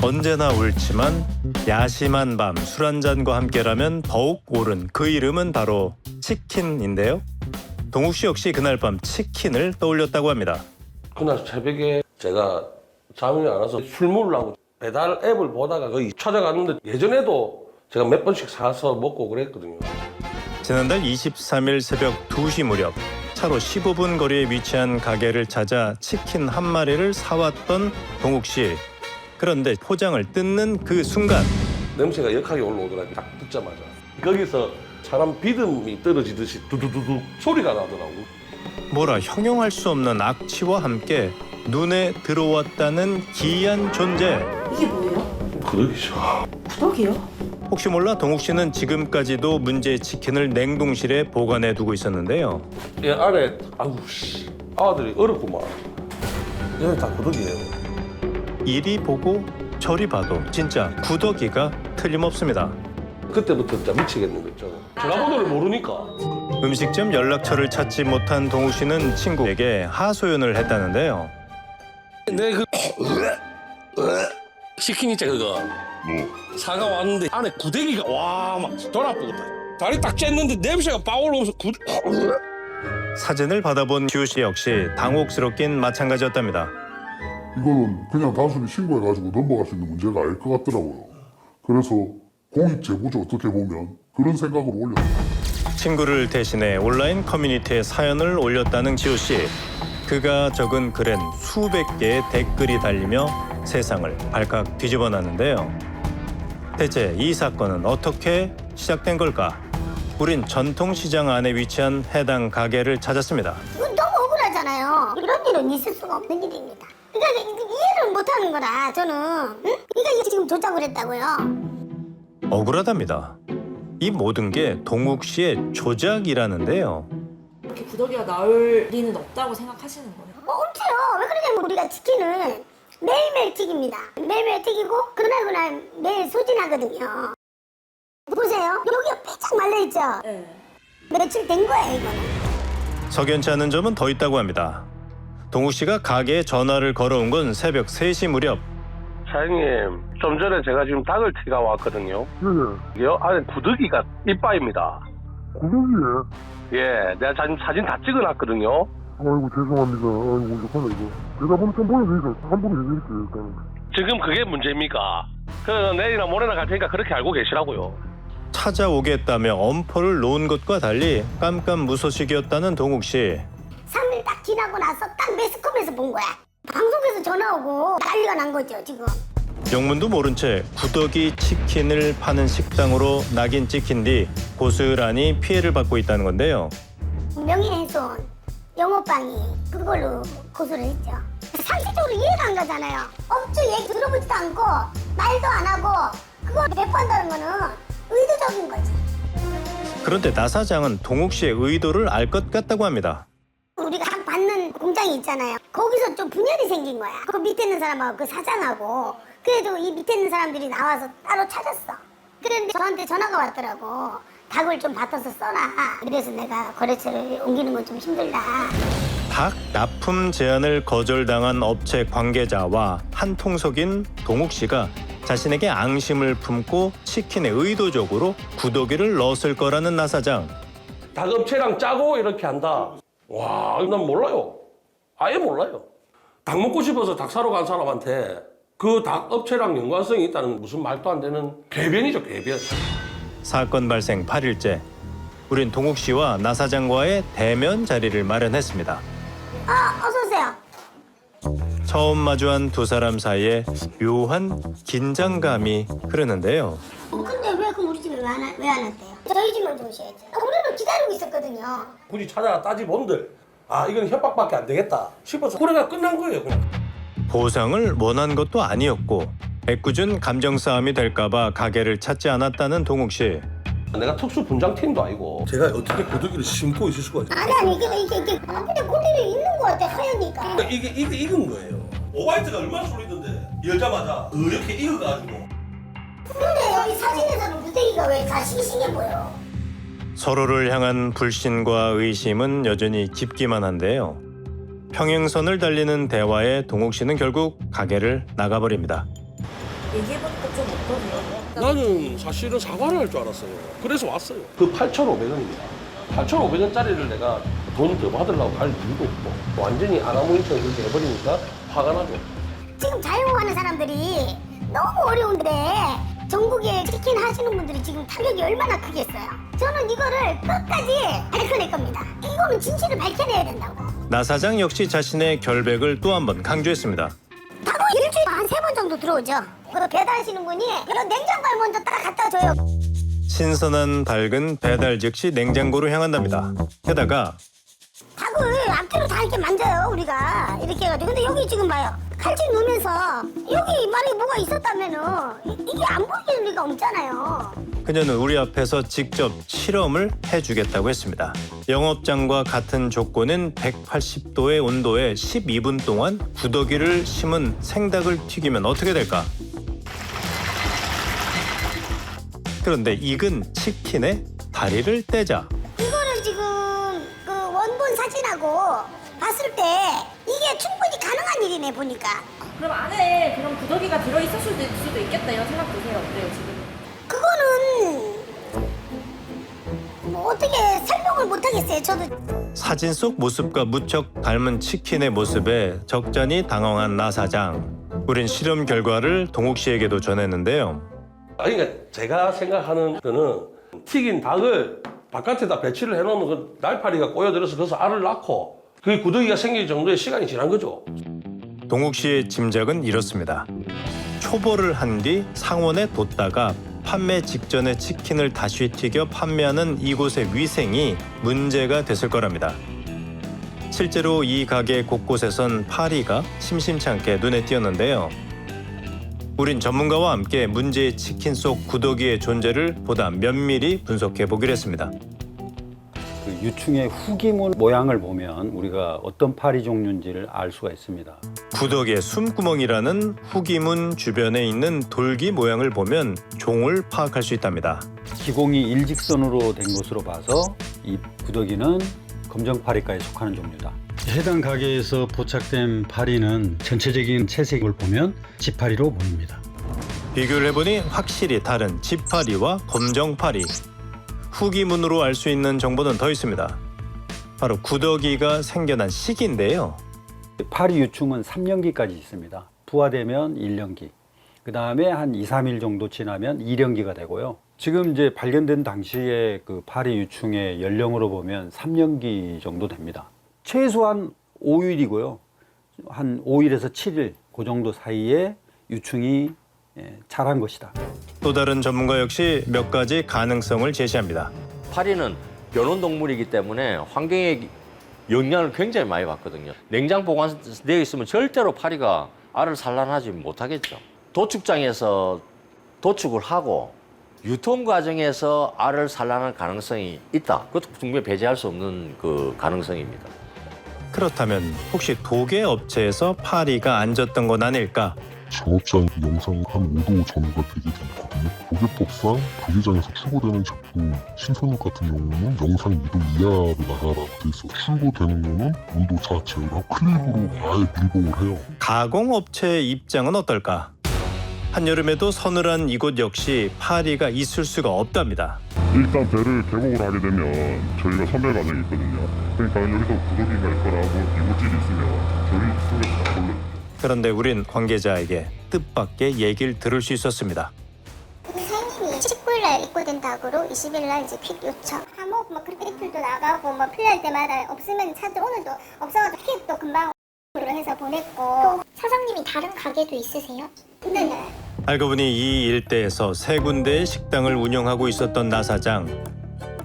언제나 옳지만 야심한 밤 술 한잔과 함께라면 더욱 옳은 그 이름은 바로 치킨인데요. 동욱 씨 역시 그날 밤 치킨을 떠올렸다고 합니다. 그날 새벽에 제가 잠이 안 와서 술 먹으려고 배달 앱을 보다가 거기 찾아갔는데 예전에도 제가 몇 번씩 사서 먹고 그랬거든요. 지난달 23일 새벽 2시 무렵 차로 15분 거리에 위치한 가게를 찾아 치킨 한 마리를 사왔던 동욱 씨. 그런데 포장을 뜯는 그 순간 냄새가 역하게 올라오더라고요. 딱 듣자마자. 거기서 사람 비듬이 떨어지듯이 두두두두 소리가 나더라고. 뭐라 형용할 수 없는 악취와 함께 눈에 들어왔다는 기이한 존재. 이게 뭐예요? 그러기죠. 구더기요? 혹시 몰라 동욱 씨는 지금까지도 문제의 치킨을 냉동실에 보관해 두고 있었는데요. 이 안에 아우 씨 아들이 어렵구만. 얘는 다 구더기예요. 이리 보고 저리 봐도 진짜 구더기가 틀림없습니다. 그때부터 진짜 미치겠는 거 있잖아. 전화번호를 모르니까. 음식점 연락처를 찾지 못한 동욱 씨는 친구에게 하소연을 했다는데요. 내 그 치킨 있자 그거. 사가 왔는데 안에 구데기가 와 막 돈 아프겠다. 다리 딱 쬐는데 냄새가 빡 올라오면서 사진을 받아본 지우 씨 역시 당혹스럽긴 마찬가지였답니다. 이거는 그냥 단순히 신고해가지고 넘어갈 수 있는 문제가 아닐 것 같더라고요. 그래서 공익 제보죠. 어떻게 보면 그런 생각으로 올렸어요. 친구를 대신해 온라인 커뮤니티에 사연을 올렸다는 지우 씨. 그가 적은 글엔 수백 개의 댓글이 달리며 세상을 발칵 뒤집어놨는데요. 대체 이 사건은 어떻게 시작된 걸까? 우린 전통시장 안에 위치한 해당 가게를 찾았습니다. 이건 너무 억울하잖아요. 이런 일은 있을 수가 없는 일입니다. 그러니까 이해를 못하는 거라 저는. 응? 이거 지금 조작을 했다고요. 억울하답니다. 이 모든 게 동욱 씨의 조작이라는데요. 이렇게 구더기가 나올 리는 없다고 생각하시는 거예요? 없죠. 왜 그러냐면 우리가 치킨을 매일매일 튀깁니다. 매일매일 튀기고 그날 매일 소진하거든요. 보세요. 여기가 빼짝 말려있죠. 네. 며칠 된 거예요 이거는. 석연치 않은 점은 더 있다고 합니다. 동욱 씨가 가게에 전화를 걸어온 건 새벽 3시 무렵. 사장님 좀 전에 제가 지금 닭을 튀가 왔거든요. 예, 이게요 안에 구더기가 이빠입니다. 구독이에요. 예, 내가 사진 다 찍어놨거든요. 아이고 죄송합니다. 아이고 어떡하나 이거. 대답은 좀 보여드리죠. 함부로 얘기할게요 일단은. 지금 그게 문제입니까? 그래서 내일이나 모레나 갈 테니까 그렇게 알고 계시라고요. 찾아오겠다며 엄포를 놓은 것과 달리 깜깜무소식이었다는 동욱 씨. 3일 딱 지나고 나서 딱 매스컴에서 본 거야. 방송에서 전화 오고 난리가 난 거죠 지금. 영문도 모른 채 구더기 치킨을 파는 식당으로 낙인 찍힌 뒤 고스란히 피해를 받고 있다는 건데요. 명예훼손, 영업방해 그걸로 고소를 했죠. 상식적으로 이해가 안 가잖아요. 업주 얘기 들어보지도 않고 말도 안 하고 그걸 배포한다는 거는 의도적인 거지. 그런데 나 사장은 동욱 씨의 의도를 알 것 같다고 합니다. 우리가 한 받는 공장이 있잖아요. 거기서 좀 분열이 생긴 거야. 그 밑에 있는 사람하고 그 사장하고. 그래도 이 밑에 있는 사람들이 나와서 따로 찾았어. 그런데 저한테 전화가 왔더라고. 닭을 좀 받아서 써라. 그래서 내가 거래처를 옮기는 건 좀 힘들다. 닭 납품 제안을 거절당한 업체 관계자와 한통속인 동욱 씨가 자신에게 앙심을 품고 치킨에 의도적으로 구더기를 넣었을 거라는 나 사장. 닭업체랑 짜고 이렇게 한다. 와, 난 몰라요. 아예 몰라요. 닭 먹고 싶어서 닭 사러 간 사람한테 그 닭업체랑 연관성이 있다는 무슨 말도 안 되는 궤변이죠, 궤변. 사건 발생 8일째. 우린 동욱 씨와 나 사장과의 대면 자리를 마련했습니다. 어서 오세요. 처음 마주한 두 사람 사이에 묘한 긴장감이 흐르는데요. 근데 왜 그럼 우리 집에 왜 안 왔대요? 저희 집만 좀 오셔야죠. 우리는 기다리고 있었거든요. 굳이 찾아 따지본들 아 이건 협박밖에 안 되겠다 싶어서 거래가 끝난 거예요, 그냥. 보상을 원한 것도 아니었고 애꿎은 감정 싸움이 될까봐 가게를 찾지 않았다는 동욱 씨. 내가 특수 분장팀도 아니고 제가 어떻게 구더기를 심고 있을 수가 있어요? 아니 이게 앞에 고리를 있는 거 같아 하얘니까. 이게 익은 거예요. 오바이트가 얼마나 쏠리던데 열자마자 이렇게 익어가지고. 근데 여기 사진에서는 무대기가 왜 다 싱싱해 보여? 서로를 향한 불신과 의심은 여전히 깊기만 한데요. 평행선을 달리는 대화에 동욱 씨는 결국 가게를 나가버립니다. 얘기해보니까 좀 어떠세요? 나는 사실은 사과를 할 줄 알았어요. 그래서 왔어요. 그 8,500원입니다. 8,500원짜리를 내가 돈 더 받으려고 갈 이유도 없고 완전히 아나무인처럼 그렇게 해버리니까 화가 나죠. 지금 자영업하는 사람들이 너무 어려운데 전국에 치킨 하시는 분들이 지금 타격이 얼마나 크겠어요. 저는 이거를 끝까지 밝혀낼 겁니다. 이거는 진실을 밝혀내야 된다고. 나 사장 역시 자신의 결백을 또 한 번 강조했습니다. 타고 일주일에 한 3번 정도 들어오죠. 그 배달하시는 분이 그런 냉장고를 먼저 딱 갖다 줘요. 신선한 닭은 배달 즉시 냉장고로 향한답니다. 게다가 닭을 앞뒤로 다 이렇게 만져요 우리가 이렇게 해가지고. 근데 여기 지금 봐요, 칼집 넣으면서 여기 만약에 뭐가 있었다면은 이게 안 보이는 리가 없잖아요. 그녀는 우리 앞에서 직접 실험을 해주겠다고 했습니다. 영업장과 같은 조건인 180도의 온도에 12분 동안 구더기를 심은 생닭을 튀기면 어떻게 될까? 그런데 익은 치킨에 다리를 떼자 이거를 지금 그 원본 사진하고 봤을 때 이게 충분히 가능한 일이네 보니까. 그럼 안에 그런 구더기가 들어있을 수도 있겠다 이런 생각 드세요? 어때요 지금? 그거는 뭐 어떻게 설명을 못 하겠어요. 저도 사진 속 모습과 무척 닮은 치킨의 모습에 적잖이 당황한 나 사장. 우린 실험 결과를 동욱 씨에게도 전했는데요. 그러니까 제가 생각하는 거는 튀긴 닭을 바깥에다 배치를 해놓으면 그 날파리가 꼬여들어서 거기서 알을 낳고 그 구더기가 생길 정도의 시간이 지난 거죠. 동욱 씨의 짐작은 이렇습니다. 초벌을 한 뒤 상온에 뒀다가 판매 직전에 치킨을 다시 튀겨 판매하는 이곳의 위생이 문제가 됐을 거랍니다. 실제로 이 가게 곳곳에선 파리가 심심치 않게 눈에 띄었는데요. 우린 전문가와 함께 문제의 치킨 속 구더기의 존재를 보다 면밀히 분석해 보기로 했습니다. 그 유충의 후기문 모양을 보면 우리가 어떤 파리 종류인지를 알 수가 있습니다. 구더기의 숨구멍이라는 후기문 주변에 있는 돌기 모양을 보면 종을 파악할 수 있답니다. 기공이 일직선으로 된 것으로 봐서 이 구더기는 검정파리과에 속하는 종류다. 해당 가게에서 포착된 파리는 전체적인 채색을 보면 지파리로 보입니다. 비교를 해보니 확실히 다른 지파리와 검정파리. 후기문으로 알 수 있는 정보는 더 있습니다. 바로 구더기가 생겨난 시기인데요. 파리 유충은 3년기까지 있습니다. 부화되면 1년기, 그 다음에 한 2, 3일 정도 지나면 2년기가 되고요. 지금 이제 발견된 당시에 그 파리 유충의 연령으로 보면 3년기 정도 됩니다. 최소한 5일이고요. 한 5일에서 7일 그 정도 사이에 유충이 자란 것이다. 또 다른 전문가 역시 몇 가지 가능성을 제시합니다. 파리는 변온동물이기 때문에 환경에 영향을 굉장히 많이 받거든요. 냉장 보관되어 있으면 절대로 파리가 알을 산란하지 못하겠죠. 도축장에서 도축을 하고 유통 과정에서 알을 산란할 가능성이 있다. 그것도 분명히 배제할 수 없는 그 가능성입니다. 그렇다면 혹시 도개 업체에서 파리가 앉았던 건 아닐까? 작업장 영상 한 5도 전후가 되게 되거든요. 도계법상 도계장에서 출고되는 제품 신선육 같은 경우는 영상 2도 이하로 나가라고 돼 있어. 출고되는 거는 온도 자체로 클립으로 아예 밀봉을 해요. 가공업체의 입장은 어떨까? 한여름에도 서늘한 이곳 역시 파리가 있을 수가 없답니다. 일단 배를 개복을 하게 되면 저희가 선별 과정이 있거든요. 그러니까 여기서 구더기가 있거나 뭐 이물질이 있으면 저희 쪽에서 다 걸러요. 그런데 우린 관계자에게 뜻밖의 얘기를 들을 수 있었습니다. 사장님이 19일날 입고된 닭으로 20일날 이제 퀵 요청. 한몫 막 그렇게 이틀도 나가고 뭐 필요할 때마다 없으면 찾아. 오늘도 없어가지고 퀵도 금방 으로 해서 보냈고. 또 사장님이 다른 가게도 있으세요? 네네. 알고 보니 이 일대에서 3군데의 식당을 운영하고 있었던 나 사장.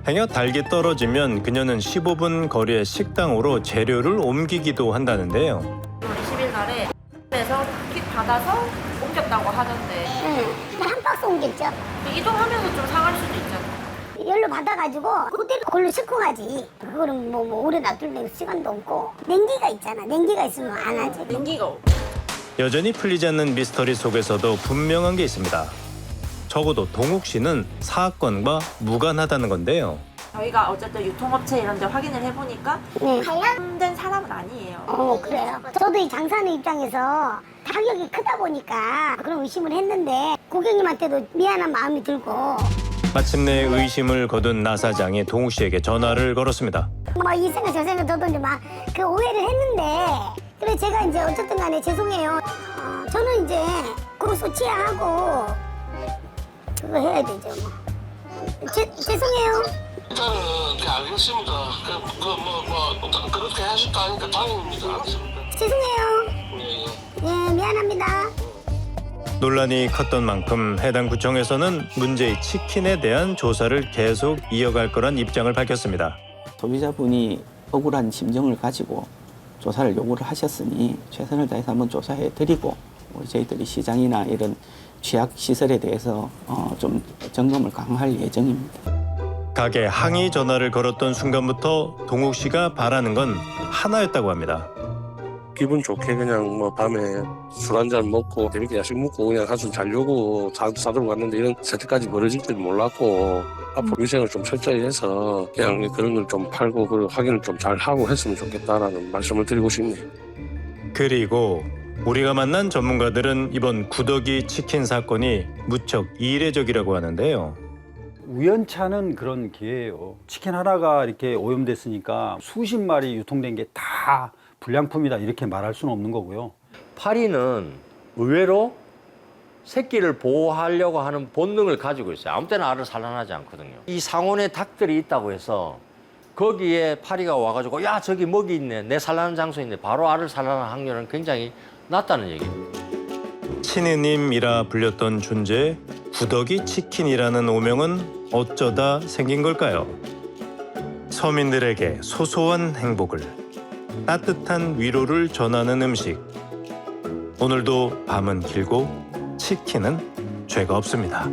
행여 닭이 떨어지면 그녀는 15분 거리의 식당으로 재료를 옮기기도 한다는데요. 20일 날에 에서 퀵 받아서 옮겼다고 하던데 응. 한 박스 옮겼죠. 이동하면서 좀 상할 수도 있잖아요. 열로 받아가지고 그대로 그걸로 싣고 가지. 그거는 뭐 오래 놔둘 시간도 없고. 냉기가 있잖아. 냉기가 있으면 안 하지. 냉기가 여전히 풀리지 않는 미스터리 속에서도 분명한 게 있습니다. 적어도 동욱 씨는 사건과 무관하다는 건데요. 저희가 어쨌든 유통업체 이런 데 확인을 해보니까 네. 관련된 사람은 아니에요. 그래요. 저도 이 장사하는 입장에서 다 타격이 크다 보니까 그런 의심을 했는데 고객님한테도 미안한 마음이 들고 마침내 의심을 거둔 나 사장이 동욱 씨에게 전화를 걸었습니다. 막 이 생각 저 생각 저도 이제 막 그 오해를 했는데 그래 제가 이제 어쨌든 간에 죄송해요. 저는 이제 고소 취하하고 그거 해야 되죠 뭐. 죄송해요. 일단은 알겠습니다. 그렇게 하실까 하니까 다행입니다. 알겠습니다. 죄송해요. 예, 미안합니다. 논란이 컸던 만큼 해당 구청에서는 문제의 치킨에 대한 조사를 계속 이어갈 거란 입장을 밝혔습니다. 소비자분이 억울한 심정을 가지고 조사를 요구를 하셨으니 최선을 다해서 한번 조사해 드리고 저희들이 시장이나 이런 취약 시설에 대해서 좀 점검을 강화할 예정입니다. 가게 항의 전화를 걸었던 순간부터 동욱 씨가 바라는 건 하나였다고 합니다. 기분 좋게 그냥 뭐 밤에 술 한잔 먹고 재밌게 야식 먹고 그냥 한숨 자려고 사들고 갔는데 이런 사태까지 벌어질 줄 몰랐고 앞으로 위생을 좀 철저히 해서 그냥 그런 걸 좀 팔고 그 확인을 좀 잘 하고 했으면 좋겠다라는 말씀을 드리고 싶네요. 그리고 우리가 만난 전문가들은 이번 구더기 치킨 사건이 무척 이례적이라고 하는데요. 우연찮은 그런 기회예요. 치킨 하나가 이렇게 오염됐으니까 수십 마리 유통된 게 다 불량품이다 이렇게 말할 수는 없는 거고요. 파리는 의외로 새끼를 보호하려고 하는 본능을 가지고 있어요. 아무 때나 알을 산란하지 않거든요. 이 상온에 닭들이 있다고 해서 거기에 파리가 와가지고 야 저기 먹이 있네, 내 산란 장소에 있네, 바로 알을 산란할 확률은 굉장히 낮다는 얘기입니다. 신의님이라 불렸던 존재 구더기 치킨이라는 오명은 어쩌다 생긴 걸까요? 서민들에게 소소한 행복을, 따뜻한 위로를 전하는 음식. 오늘도 밤은 길고 치킨은 죄가 없습니다.